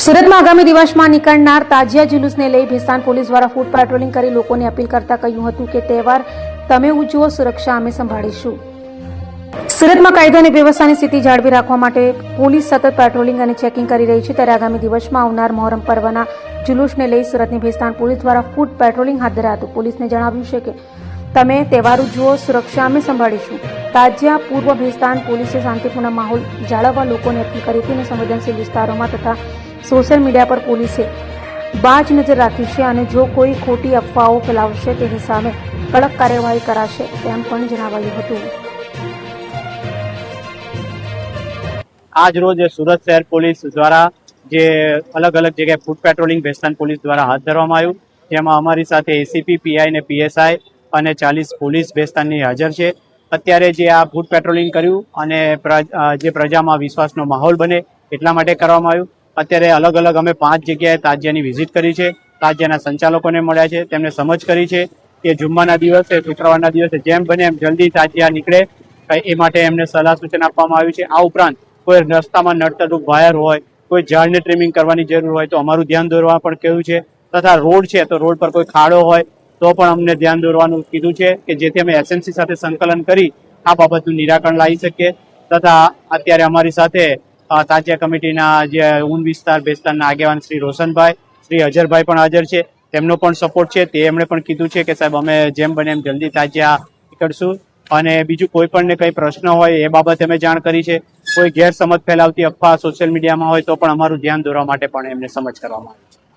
સુરતમાં આગામી દિવસમાં નીકળનાર તાજિયા જુલુસને લઈ ભેસ્તાન પોલીસ દ્વારા ફૂટ પેટ્રોલિંગ કરી લોકોને અપીલ કરતા કહ્યું હતું કે તહેવાર તમે ઉજવો, સુરક્ષા અમે સંભાળીશું। સુરતમાં કાયદો અને વ્યવસ્થાની સ્થિતિ જાળવી રાખવા માટે પોલીસ સતત પેટ્રોલિંગ અને ચેકિંગ કરી રહી છે। ત્યારે આગામી દિવસમાં આવનાર મોહરમ પર્વના જુલુસને લઈ સુરતની ભેસ્તાન પોલીસ દ્વારા ફૂટ પેટ્રોલિંગ હાથ ધરાયું હતું। પોલીસને જણાવ્યું છે કે તમે તહેવાર ઉજવો, સુરક્ષા અમે સંભાળીશું। તાજિયા પૂર્વ ભેસ્તાન પોલીસે શાંતિપૂર્ણ માહોલ જાળવવા લોકોને અપીલ કરી હતી અને સંવેદનશીલ વિસ્તારોમાં તથા સોશિયલ મીડિયા પર પોલીસે બાજ નજર રાખી છે અને જો કોઈ ખોટી અફવાઓ ફેલાવશે તેની સામે કડક કાર્યવાહી કરાશે તેમ પણ જણાવાયું હતું। આજ રોજ સુરત શહેર પોલીસ દ્વારા જે અલગ અલગ જગ્યાએ ફૂટ પેટ્રોલિંગ ભેસ્તાન પોલીસ દ્વારા હાથ ધરવામાં આવ્યું, જેમાં અમારી સાથે એસીપી, પીઆઈ અને પીએસઆઈ અને 40 પોલીસ ભેસ્તાનની હાજર છે। અત્યારે જે આ ફૂટ પેટ્રોલિંગ કર્યું અને જે પ્રજામાં વિશ્વાસનો માહોલ બને એટલા માટે કરવામાં આવ્યું। અત્યારે અલગ અલગ અમે 5 જગ્યાએ તાજિયાની વિઝિટ કરી છે, તાજિયાના સંચાલકોને મળ્યા છે, તેમને સમજ કરી છે કે જુમ્માના દિવસે, શુક્રવારના દિવસે જેમ બને એમ જલ્દી તાજિયા નીકળે એ માટે એમને સલાહ સૂચન આપવામાં આવ્યું છે। આ ઉપરાંત કોઈ રસ્તામાં નડતરરૂપ વાયર હોય, કોઈ ઝાડને ટ્રીમિંગ કરવાની જરૂર હોય તો અમારું ધ્યાન દોરવા પણ કહ્યું છે, તથા રોડ છે તો રોડ પર કોઈ ખાડો હોય તો પણ અમને ધ્યાન દોરવાનું કીધું છે કે જેથી અમે એસએમસી સાથે સંકલન કરી આ બાબતનું નિરાકરણ લાવી શકીએ। તથા અત્યારે અમારી સાથે તાજિયા કમિટીના જે ઊન વિસ્તાર ભેસ્તાનના આગેવાન શ્રી રોશનભાઈ, શ્રી અજરભાઈ પણ હાજર છે, તેમનો પણ સપોર્ટ છે। તે એમણે પણ કીધું છે કે સાહેબ અમે જેમ બને એમ જલ્દી તાજિયા નીકળશું અને બીજું કોઈ પણને કંઈ પ્રશ્ન હોય એ બાબતે અમે જાણ કરી છે। કોઈ ગેરસમજ ફેલાવતી અફવા સોશિયલ મીડિયામાં હોય તો પણ અમારું ધ્યાન દોરવા માટે પણ એમને સમજ કરવામાં આવી છે।